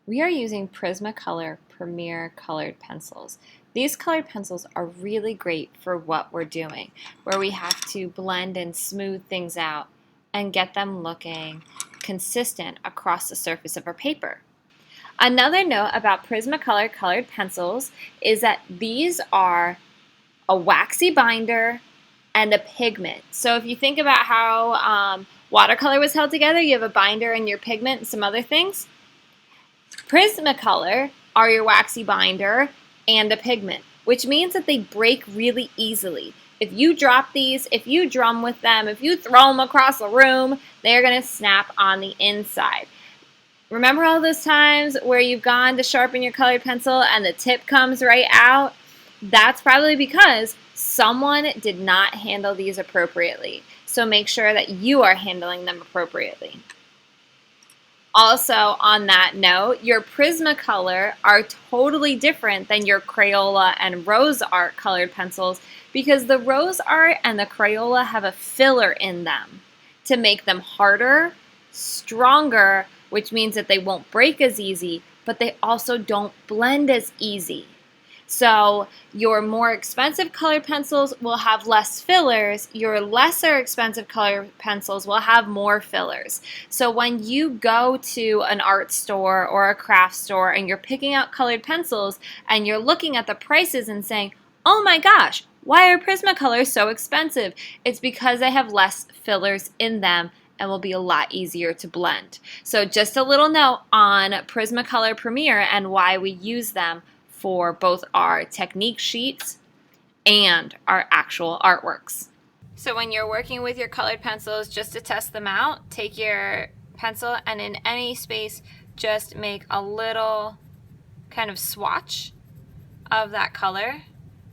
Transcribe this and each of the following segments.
We are using Prismacolor Premier colored pencils. These colored pencils are really great for what we're doing, where we have to blend and smooth things out and get them looking consistent across the surface of our paper. Another note about Prismacolor colored pencils is that these are a waxy binder and a pigment. So if you think about how watercolor was held together, you have a binder and your pigment and some other things. Prismacolor are your waxy binder and a pigment, which means that they break really easily. If you drop these, if you drum with them, if you throw them across the room, they're going to snap on the inside. Remember all those times where you've gone to sharpen your colored pencil and the tip comes right out? That's probably because someone did not handle these appropriately. So make sure that you are handling them appropriately. Also, on that note, your Prismacolor are totally different than your Crayola and Rose Art colored pencils because the Rose Art and the Crayola have a filler in them to make them harder, stronger, which means that they won't break as easy, but they also don't blend as easy. So your more expensive colored pencils will have less fillers. Your lesser expensive colored pencils will have more fillers. So when you go to an art store or a craft store and you're picking out colored pencils and you're looking at the prices and saying, oh my gosh, why are Prismacolors so expensive? It's because they have less fillers in them and will be a lot easier to blend. So just a little note on Prismacolor Premier and why we use them for both our technique sheets and our actual artworks. So when you're working with your colored pencils, just to test them out, take your pencil and in any space, just make a little kind of swatch of that color.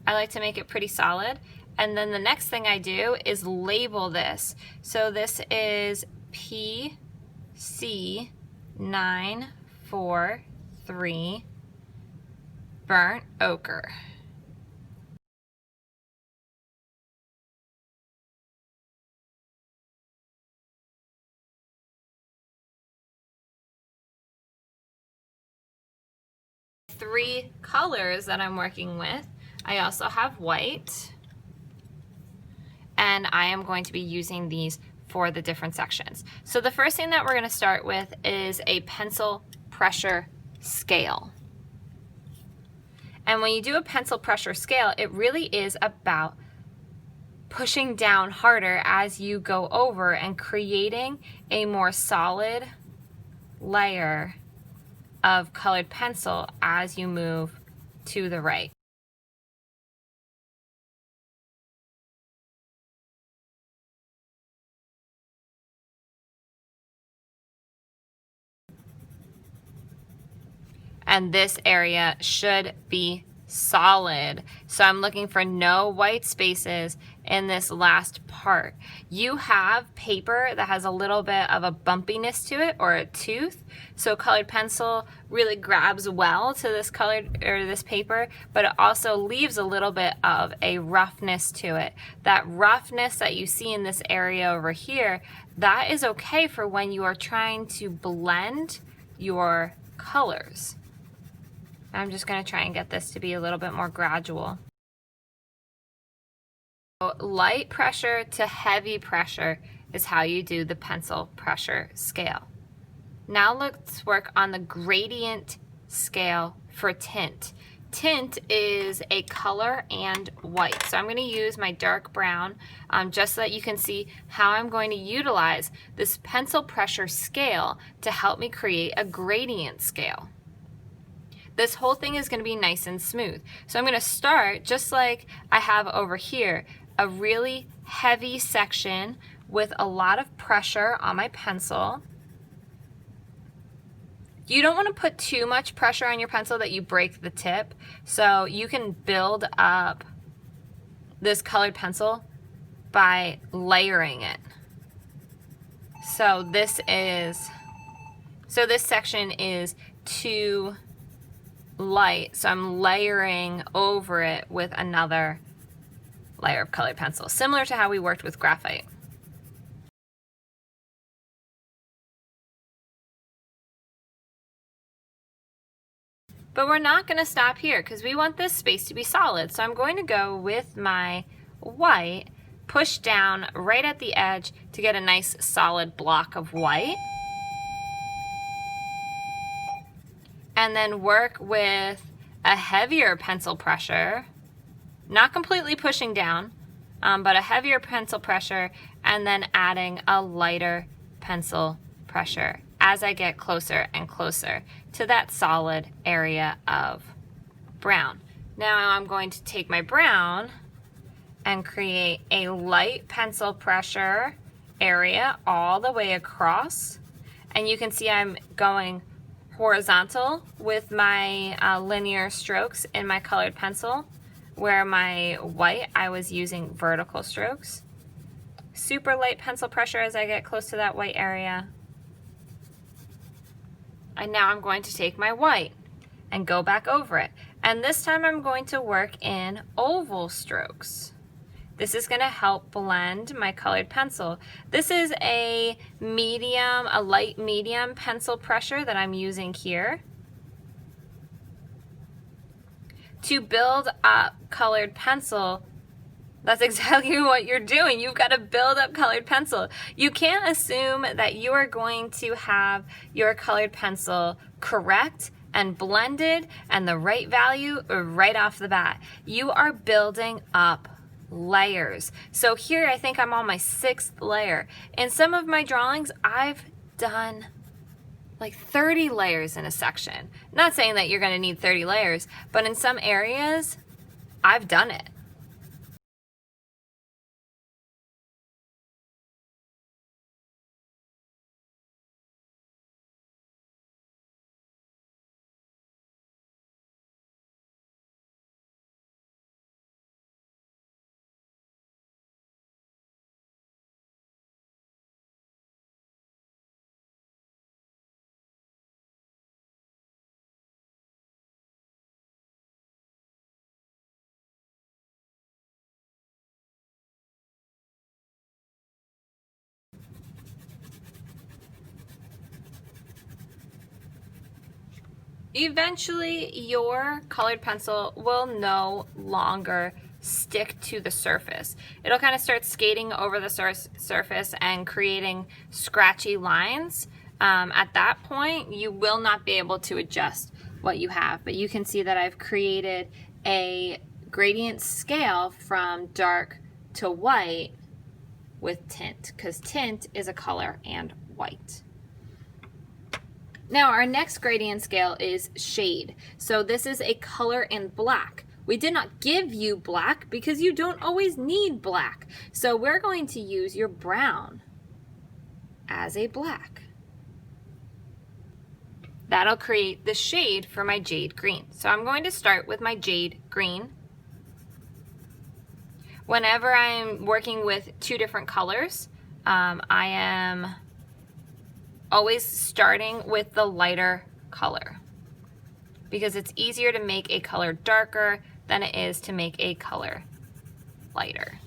I like to make it pretty solid. And then the next thing I do is label this. So this is PC943 Burnt Ochre. Three colors that I'm working with. I also have white, and I am going to be using these for the different sections. So the first thing that we're going to start with is a pencil pressure scale. And when you do a pencil pressure scale, it really is about pushing down harder as you go over and creating a more solid layer of colored pencil as you move to the right. And this area should be solid. So I'm looking for no white spaces in this last part. You have paper that has a little bit of a bumpiness to it or a tooth. So colored pencil really grabs well to this colored or this paper, but it also leaves a little bit of a roughness to it. That roughness that you see in this area over here, that is okay for when you are trying to blend your colors. I'm just going to try and get this to be a little bit more gradual. So light pressure to heavy pressure is how you do the pencil pressure scale. Now let's work on the gradient scale for tint. Tint is a color and white. So I'm going to use my dark brown just so that you can see how I'm going to utilize this pencil pressure scale to help me create a gradient scale. This whole thing is going to be nice and smooth. So I'm going to start just like I have over here, a really heavy section with a lot of pressure on my pencil. You don't want to put too much pressure on your pencil that you break the tip. So you can build up this colored pencil by layering it. So this section is too light, so I'm layering over it with another layer of colored pencil, similar to how we worked with graphite. But we're not going to stop here because we want this space to be solid. So I'm going to go with my white, push down right at the edge to get a nice solid block of white. And then work with a heavier pencil pressure, not completely pushing down, but a heavier pencil pressure, and then adding a lighter pencil pressure as I get closer and closer to that solid area of brown. Now I'm going to take my brown and create a light pencil pressure area all the way across. And you can see I'm going horizontal with my linear strokes in my colored pencil, where my white I was using vertical strokes. Super light pencil pressure as I get close to that white area. And now I'm going to take my white and go back over it. And this time I'm going to work in oval strokes. This is going to help blend my colored pencil. This is a medium, a light medium pencil pressure that I'm using here. To build up colored pencil, that's exactly what you're doing. You've got to build up colored pencil. You can't assume that you are going to have your colored pencil correct and blended and the right value right off the bat. You are building up layers. So here I think I'm on my 6th layer. In some of my drawings, I've done like 30 layers in a section. Not saying that you're going to need 30 layers, but in some areas, I've done it. Eventually, your colored pencil will no longer stick to the surface. It'll kind of start skating over the surface and creating scratchy lines. At that point, you will not be able to adjust what you have, but you can see that I've created a gradient scale from dark to white with tint, because tint is a color and white. Now our next gradient scale is shade. So this is a color in black. We did not give you black because you don't always need black. So we're going to use your brown as a black. That'll create the shade for my jade green. So I'm going to start with my jade green. Whenever I'm working with 2 different colors, I am always starting with the lighter color because it's easier to make a color darker than it is to make a color lighter.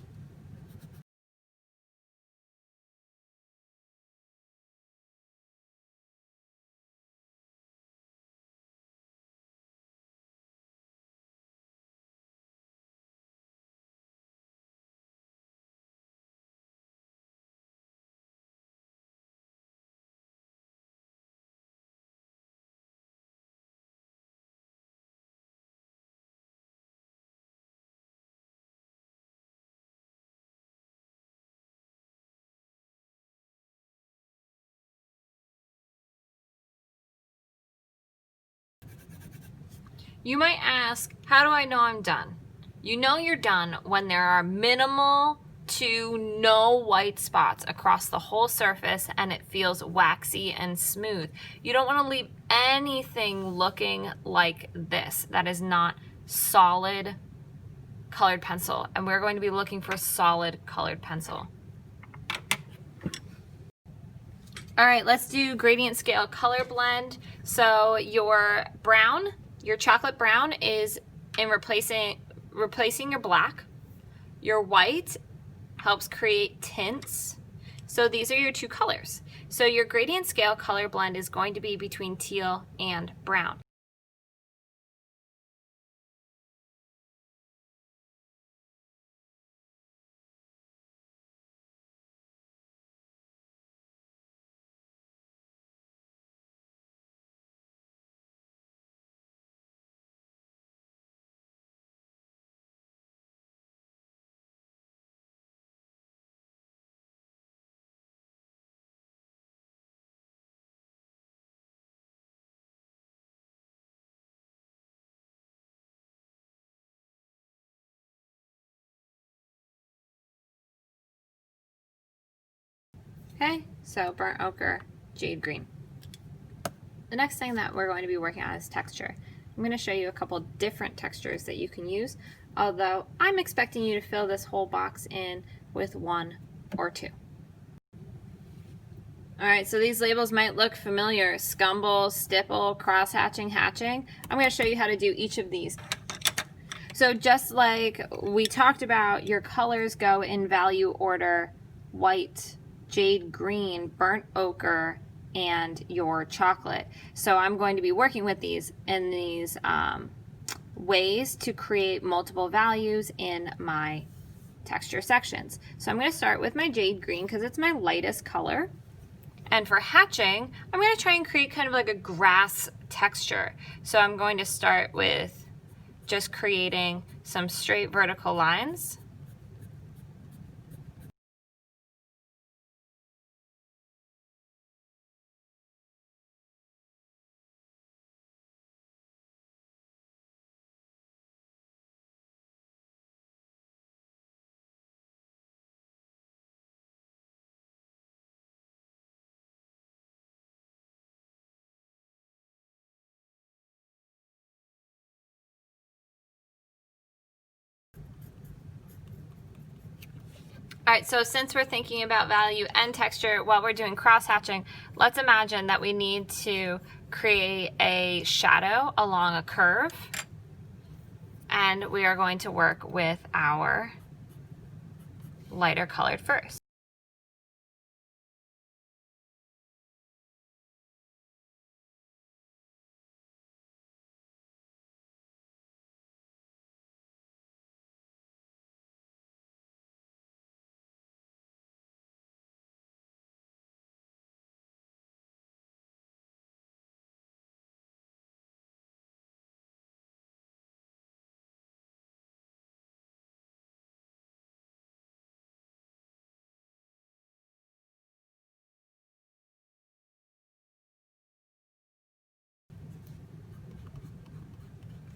You might ask, how do I know I'm done? You know you're done when there are minimal to no white spots across the whole surface and it feels waxy and smooth. You don't want to leave anything looking like this. That is not solid colored pencil, and we're going to be looking for solid colored pencil. All right, let's do gradient scale color blend. So your brown, your chocolate brown is in replacing your black. Your white helps create tints. So these are your 2 colors. So your gradient scale color blend is going to be between teal and brown. Okay, so burnt ochre, jade green. The next thing that we're going to be working on is texture. I'm going to show you a couple different textures that you can use, although I'm expecting you to fill this whole box in with 1 or 2. Alright, so these labels might look familiar: SCUMBLE, STIPPLE, cross-hatching, hatching. I'm going to show you how to do each of these. So just like we talked about, your colors go in value order: white, jade green, burnt ochre, and your chocolate. So I'm going to be working with these in these ways to create multiple values in my texture sections. So I'm going to start with my jade green because it's my lightest color. And for hatching, I'm going to try and create kind of like a grass texture. So I'm going to start with just creating some straight vertical lines. Alright, so since we're thinking about value and texture while we're doing cross-hatching, let's imagine that we need to create a shadow along a curve, and we are going to work with our lighter colored first.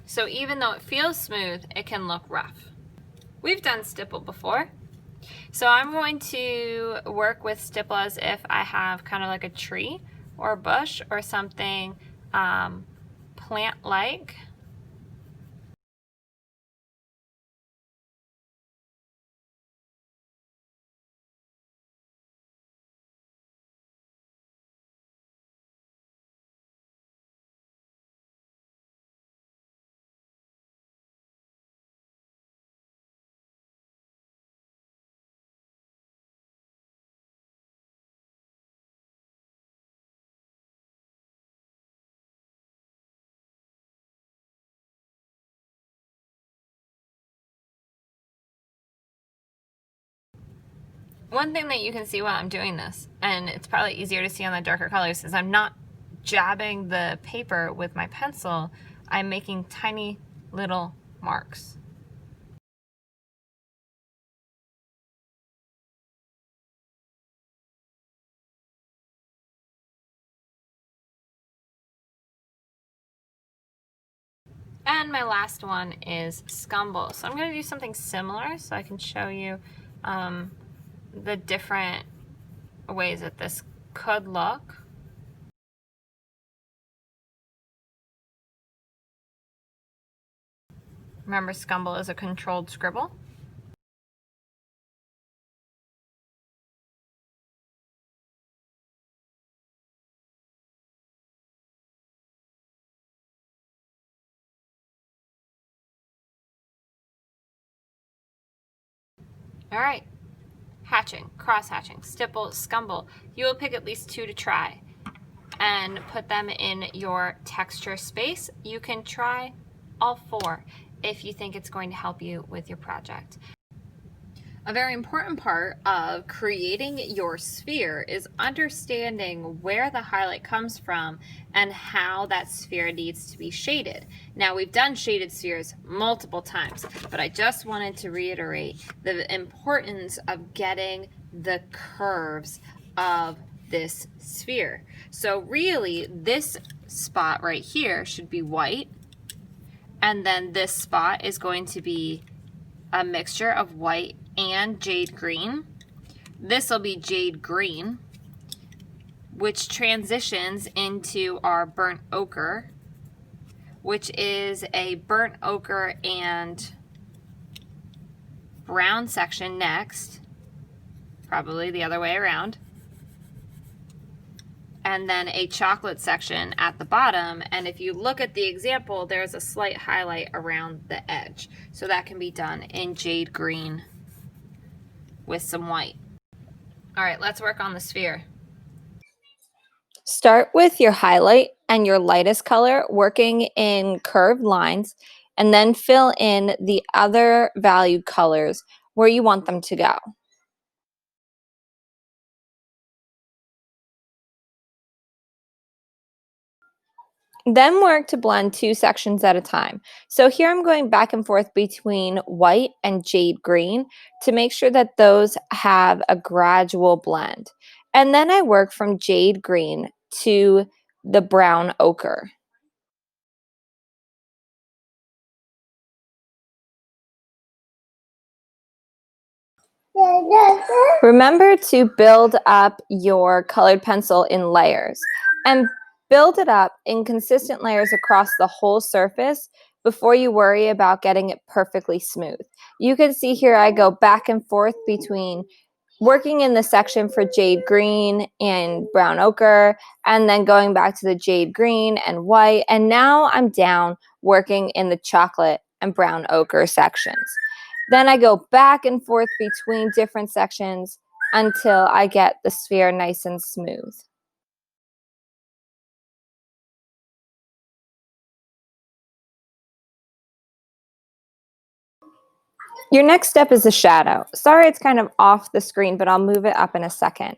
So even though it feels smooth, it can look rough. We've done stipple before. So I'm going to work with stipple as if I have kind of like a tree or a bush or something plant-like. One thing that you can see while I'm doing this, and it's probably easier to see on the darker colors, is I'm not jabbing the paper with my pencil. I'm making tiny little marks. And my last one is SCUMBLE. So I'm going to do something similar so I can show you the different ways that this could look. Remember, SCUMBLE is a controlled scribble. All right, hatching, cross-hatching, stipple, SCUMBLE. You will pick at least 2 to try and put them in your texture space. You can try all 4 if you think it's going to help you with your project. A very important part of creating your sphere is understanding where the highlight comes from and how that sphere needs to be shaded. Now, we've done shaded spheres multiple times, but I just wanted to reiterate the importance of getting the curves of this sphere. So really, this spot right here should be white, and then this spot is going to be a mixture of white and jade green. This will be jade green, which transitions into our burnt ochre, which is a burnt ochre and brown section next, probably the other way around, and then a chocolate section at the bottom. And if you look at the example, there's a slight highlight around the edge. So that can be done in jade green with some white. All right, let's work on the sphere. Start with your highlight and your lightest color, working in curved lines, and then fill in the other valued colors where you want them to go. Then work to blend two sections at a time. So here I'm going back and forth between white and jade green to make sure that those have a gradual blend. And then I work from jade green to the brown ochre. Remember to build up your colored pencil in layers and build it up in consistent layers across the whole surface before you worry about getting it perfectly smooth. You can see here I go back and forth between working in the section for jade green and brown ochre, and then going back to the jade green and white, and now I'm down working in the chocolate and brown ochre sections. Then I go back and forth between different sections until I get the sphere nice and smooth. Your next step is the shadow. Sorry, it's kind of off the screen, but I'll move it up in a second.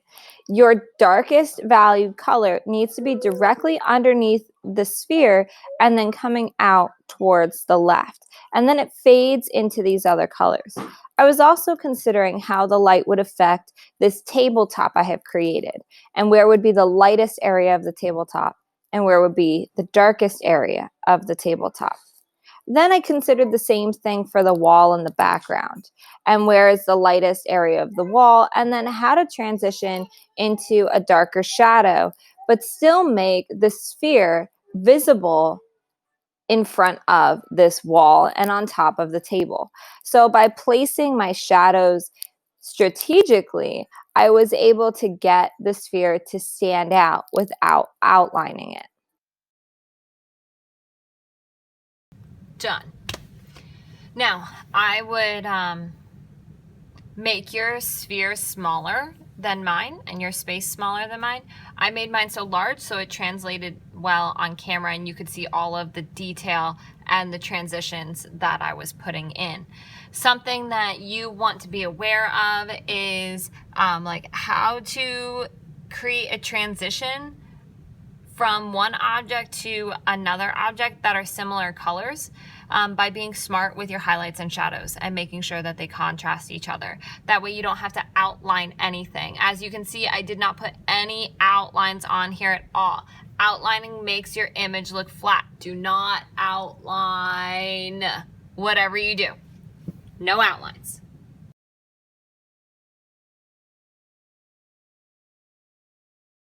Your darkest valued color needs to be directly underneath the sphere and then coming out towards the left. And then it fades into these other colors. I was also considering how the light would affect this tabletop I have created, and where would be the lightest area of the tabletop and where would be the darkest area of the tabletop. Then I considered the same thing for the wall in the background, and where is the lightest area of the wall, and then how to transition into a darker shadow, but still make the sphere visible in front of this wall and on top of the table. So by placing my shadows strategically, I was able to get the sphere to stand out without outlining it. Done. Now, I would make your sphere smaller than mine and your space smaller than mine. I made mine so large so it translated well on camera and you could see all of the detail and the transitions that I was putting in. Something that you want to be aware of is like how to create a transition from one object to another object that are similar colors by being smart with your highlights and shadows and making sure that they contrast each other. That way you don't have to outline anything. As you can see, I did not put any outlines on here at all. Outlining makes your image look flat. Do not outline whatever you do. No outlines.